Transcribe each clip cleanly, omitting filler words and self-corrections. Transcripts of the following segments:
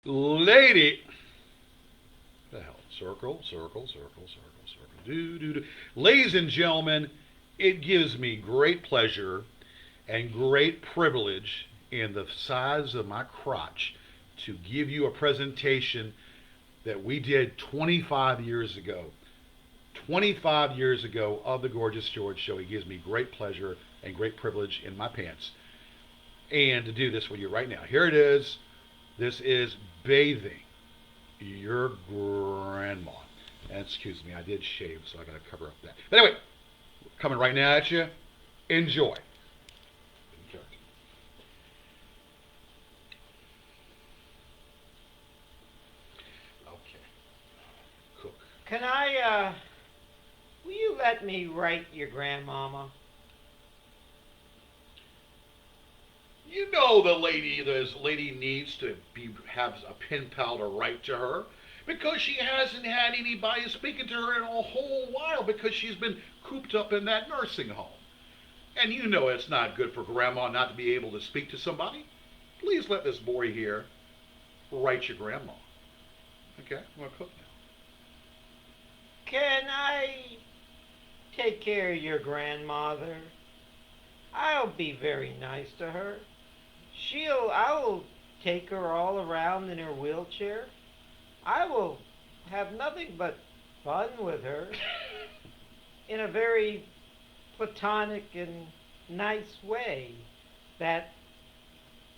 Lady. The hell? Circle, circle, circle, circle, circle. Do, do, do. Ladies and gentlemen, it gives me great pleasure and great privilege in the size of my crotch to give you a presentation that we did 25 years ago. 25 years ago of the Gorgeous George Show. It gives me great pleasure and great privilege in my pants. And to do this with you right now. Here it is. This is bathing your grandma. And excuse me, I did shave, so I got to cover up that. But anyway, coming right now at you. Enjoy. Okay. Cook. Will you let me write your grandmama? You know this lady needs to have a pen pal to write to her because she hasn't had anybody speaking to her in a whole while because she's been cooped up in that nursing home. And you know it's not good for grandma not to be able to speak to somebody. Please let this boy here write your grandma. Okay, I'm gonna cook now. Can I take care of your grandmother? I'll be very nice to her. I will take her all around in her wheelchair. I will have nothing but fun with her in a very platonic and nice way that,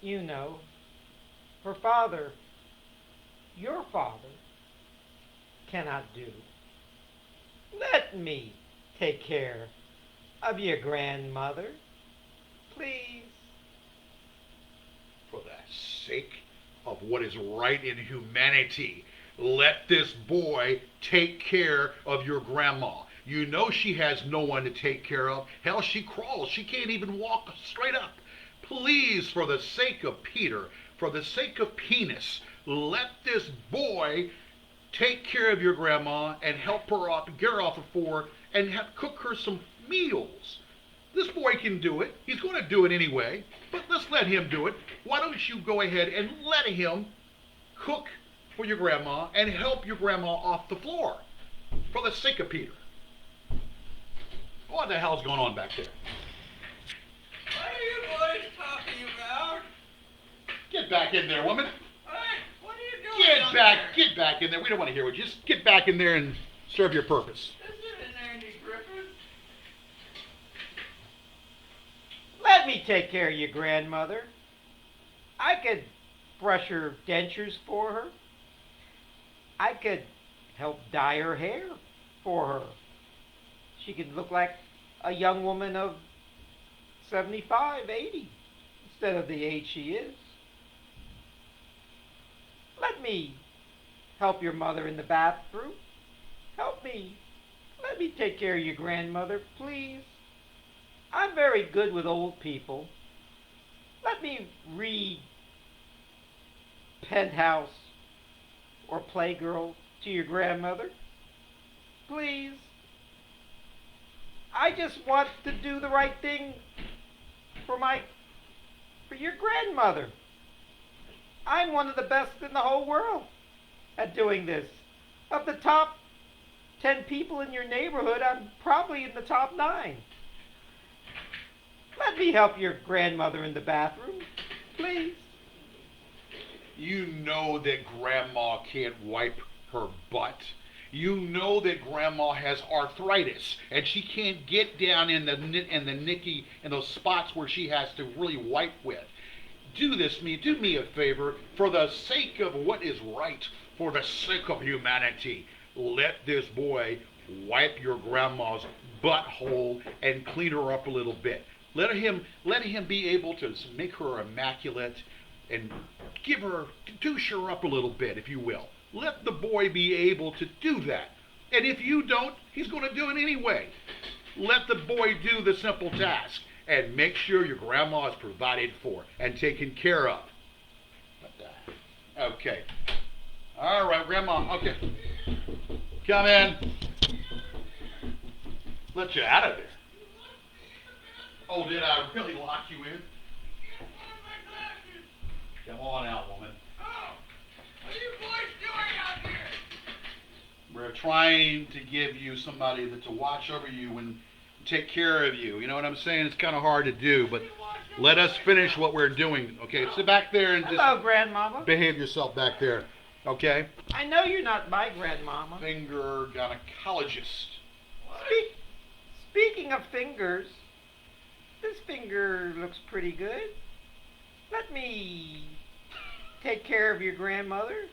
you know, her father, your father, cannot do. Let me take care of your grandmother, please. For the sake of what is right in humanity, let this boy take care of your grandma. You know she has no one to take care of. Hell, she crawls. She can't even walk straight up. Please, for the sake of Peter, for the sake of penis, let this boy take care of your grandma and help her up, get her off the floor, and cook her some meals. This boy can do it. He's going to do it anyway, but let's let him do it. Why don't you go ahead and let him cook for your grandma and help your grandma off the floor for the sake of Peter? What the hell's going on back there? What are you boys talking about? Get back in there, woman. What are you doing? Get back in there. We don't want to hear what you. Just get back in there and serve your purpose. This isn't Andy Griffith. Let me take care of your grandmother. I could brush her dentures for her. I could help dye her hair for her. She could look like a young woman of 75, 80, instead of the age she is. Let me help your mother in the bathroom. Help me. Let me take care of your grandmother, please. I'm very good with old people. Let me read Penthouse or Playgirl to your grandmother, please. I just want to do the right thing for your grandmother. I'm one of the best in the whole world at doing this. Of the top 10 people in your neighborhood, I'm probably in the top 9. Let me help your grandmother in the bathroom, please. You know that grandma can't wipe her butt. You know that grandma has arthritis and she can't get down in the nicky in those spots where she has to really wipe with. Do me a favor for the sake of what is right, for the sake of humanity. Let this boy wipe your grandma's butthole and clean her up a little bit. Let him be able to make her immaculate and douche her up a little bit, if you will. Let the boy be able to do that. And if you don't, he's going to do it anyway. Let the boy do the simple task and make sure your grandma is provided for and taken care of. Okay. All right, grandma. Okay. Come in. Let you out of there. Oh, did I really lock you in? Come on out, woman. trying to give you somebody to watch over you and take care of you. You know what I'm saying? It's kind of hard to do, but let us finish what we're doing. Okay, sit back there and Hello, just Grandmama. behave yourself back there. Okay? I know you're not my Grandmama. Finger gynecologist. Speaking of fingers, this finger looks pretty good. Let me take care of your grandmother.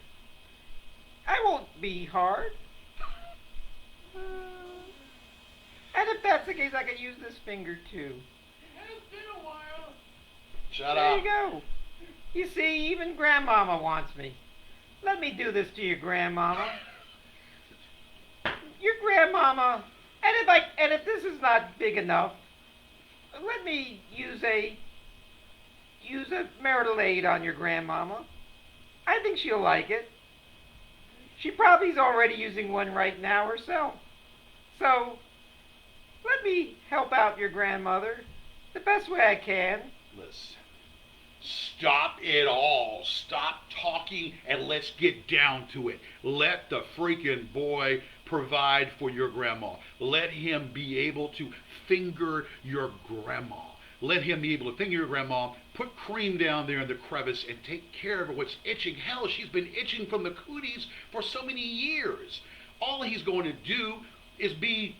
I won't be hard. And if that's the case, I could use this finger too. It has been a while. Shut There up. you go. You see, even Grandmama wants me. Let me do this to your Grandmama. Your Grandmama, and if this is not big enough, let me use a marital aid on your Grandmama. I think she'll like it. She probably's already using one right now herself. So, let me help out your grandmother the best way I can. Listen. Stop it all. Stop talking and let's get down to it. Let the freaking boy provide for your grandma. Let him be able to finger your grandma. Let him be able to finger your grandma, put cream down there in the crevice, and take care of her what's itching. Hell, she's been itching from the cooties for so many years. All he's going to do is be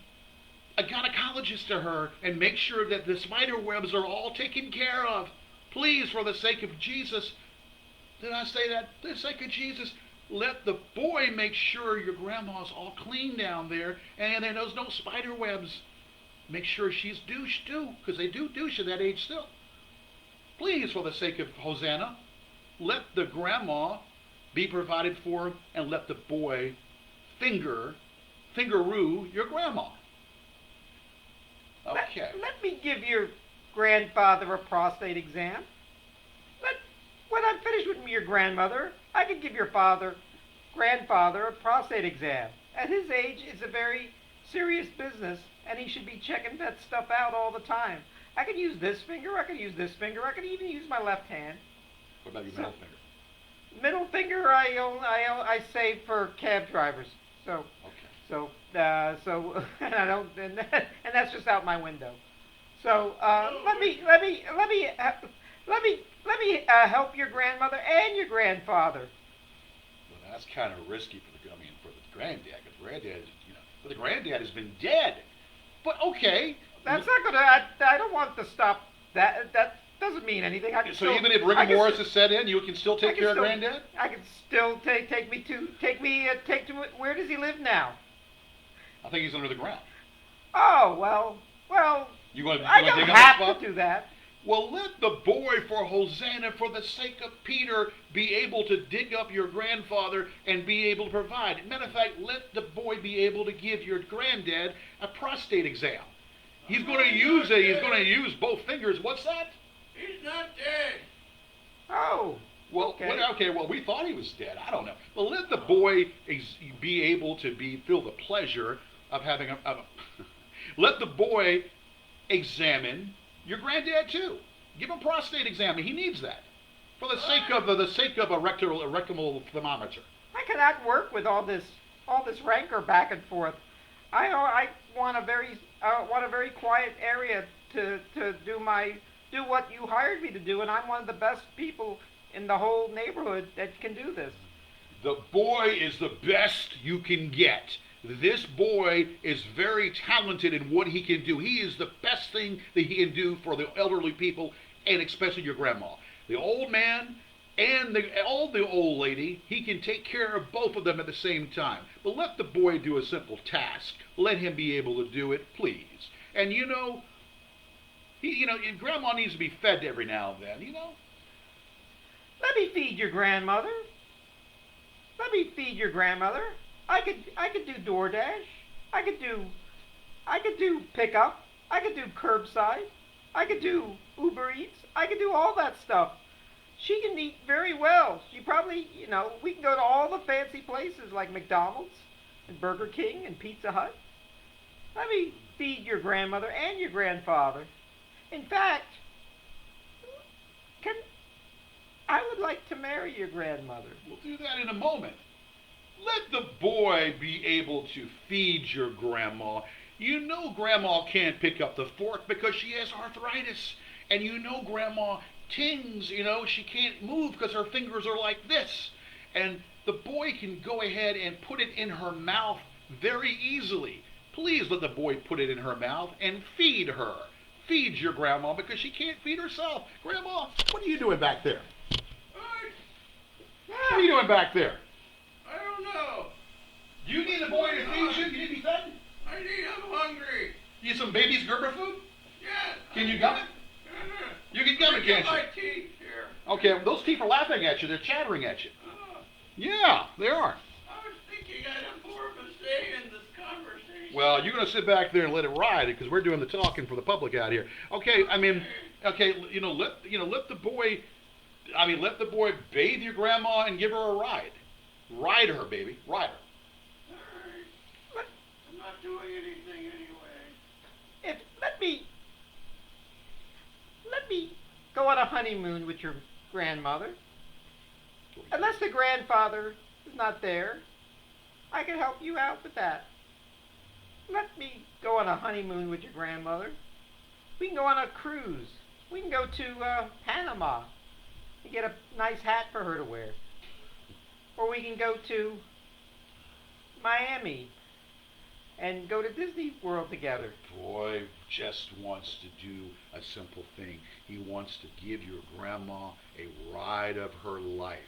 a gynecologist to her and make sure that the spider webs are all taken care of. Please, for the sake of Jesus, did I say that? For the sake of Jesus, let the boy make sure your grandma's all clean down there and there's no spider webs. Make sure she's douche too, because they do douche at that age still. Please, for the sake of Hosanna, let the grandma be provided for and let the boy fingeroo your grandma. Okay. Let me give your grandfather a prostate exam. When I'm finished with your grandmother, I can give your grandfather a prostate exam. At his age, it's a very serious business, and he should be checking that stuff out all the time. I can use this finger, I can use this finger, I can even use my left hand. What about your middle finger? Middle finger, I save for cab drivers. So, and I don't, and that's just out my window. So let me help your grandmother and your grandfather. Well, that's kind of risky for the granddad, because the granddad has been dead. But okay. That's not gonna. I don't want to stop that. That doesn't mean anything. So even if rigor mortis is set in, you can still take care of granddad? I can still take me to where does he live now? I think he's under the ground. Oh well. You going to I don't have to do that. Well, let the boy, for Hosanna, for the sake of Peter, be able to dig up your grandfather and be able to provide. Matter of fact, let the boy be able to give your granddad a prostate exam. He's going to use it. He's going to use both fingers. What's that? He's not dead. Oh. Well, okay. Well, we thought he was dead. I don't know. But let the boy be able to feel the pleasure of having let the boy examine your granddad too. Give him a prostate exam. He needs that for the sake of a rectal thermometer. I cannot work with all this rancor back and forth. I want a very quiet area to do what you hired me to do, and I'm one of the best people in the whole neighborhood that can do this. The boy is the best you can get. This boy is very talented in what he can do. He is the best thing that he can do for the elderly people, and especially your grandma. The old man and the old lady, he can take care of both of them at the same time. But let the boy do a simple task. Let him be able to do it, please. And grandma needs to be fed every now and then, Let me feed your grandmother. I could do DoorDash. I could do pickup. I could do curbside. I could do Uber Eats. I could do all that stuff. She can eat very well. She probably, we can go to all the fancy places like McDonald's and Burger King and Pizza Hut. Let me feed your grandmother and your grandfather. In fact, I would like to marry your grandmother. We'll do that in a moment. Let the boy be able to feed your grandma. You know grandma can't pick up the fork because she has arthritis. And you know grandma tings, she can't move because her fingers are like this. And the boy can go ahead and put it in her mouth very easily. Please let the boy put it in her mouth and feed her. Feed your grandma because she can't feed herself. Grandma, what are you doing back there? What are you doing back there? I don't know. Do you need the boy to feed you? You need to be fed? I'm hungry. You need some baby's Gerber food? Yes. Can you gum it? You can gum it, can't my you? teeth here. Okay, well, those teeth are laughing at you. They're chattering at you. Oh, Yeah, they are. I was thinking I had more of a say in this conversation. Well, you're going to sit back there and let it ride because we're doing the talking for the public out here. Okay, let the boy. Let the boy bathe your grandma and give her a ride. Ride her, baby. Ride her. All right. I'm not doing anything anyway. Let me go on a honeymoon with your grandmother. Unless the grandfather is not there, I can help you out with that. Let me go on a honeymoon with your grandmother. We can go on a cruise. We can go to Panama and get a nice hat for her to wear. Or we can go to Miami and go to Disney World together. Boy just wants to do a simple thing. He wants to give your grandma a ride of her life.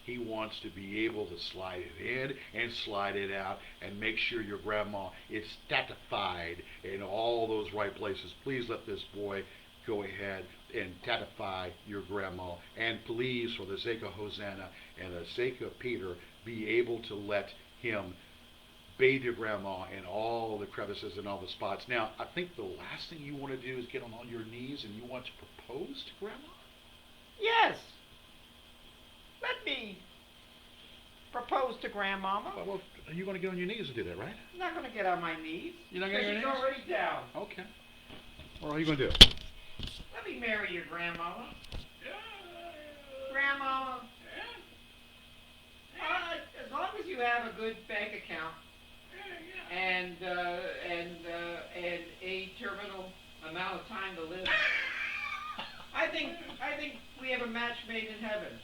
He wants to be able to slide it in and slide it out and make sure your grandma is statified in all those right places. Please let this boy go ahead and tatify your grandma. And please, for the sake of Hosanna and the sake of Peter, be able to let him bathe your grandma in all the crevices and all the spots. Now, I think the last thing you want to do is get on your knees and you want to propose to grandma? Yes. Let me propose to Grandmama. Well, are you going to get on your knees and do that, right? I'm not going to get on my knees. You're not going to get on your She's knees? already down. Okay. Well, how are you going to do? Let me marry your Grandmama. Yeah. Grandmama, Yeah. as long as you have a good bank account Yeah. and a terminal amount of time to live, I think we have a match made in heaven.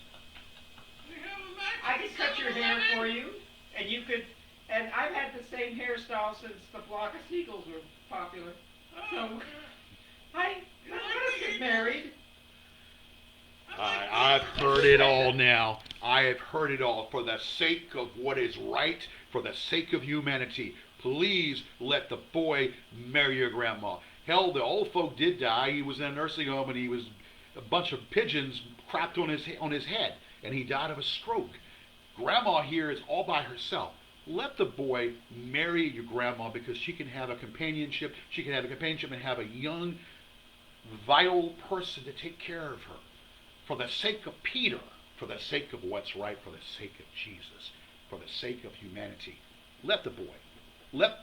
We have a match. I could cut your hair for you, and you could. And I've had the same hairstyle since the flock of seagulls were popular. So, let's get married. I've heard it all now. I have heard it all. For the sake of what is right, for the sake of humanity, please let the boy marry your grandma. Hell, the old folk did die. He was in a nursing home, and he was a bunch of pigeons crapped on his head, and he died of a stroke. Grandma here is all by herself. Let the boy marry your grandma because she can have a companionship. She can have a companionship and have a young, vital person to take care of her. For the sake of Peter, for the sake of what's right, for the sake of Jesus, for the sake of humanity, let the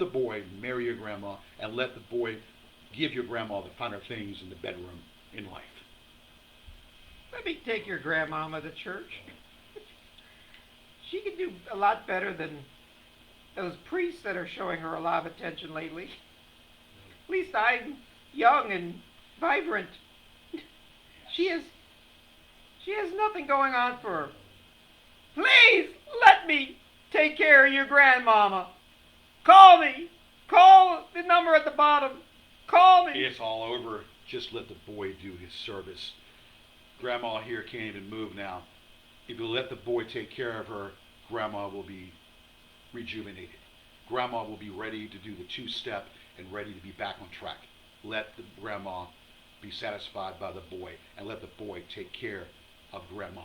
boy marry your grandma, and let the boy give your grandma the finer things in the bedroom in life. Let me take your grandmama to church. She can do a lot better than those priests that are showing her a lot of attention lately. At least I'm young and vibrant. She has nothing going on for her. Please let me take care of your grandmama. Call me. Call the number at the bottom. Call me. It's all over. Just let the boy do his service. Grandma here can't even move now. If you let the boy take care of her, Grandma will be rejuvenated. Grandma will be ready to do the two-step and ready to be back on track. Let the grandma be satisfied by the boy, and let the boy take care of Grandma.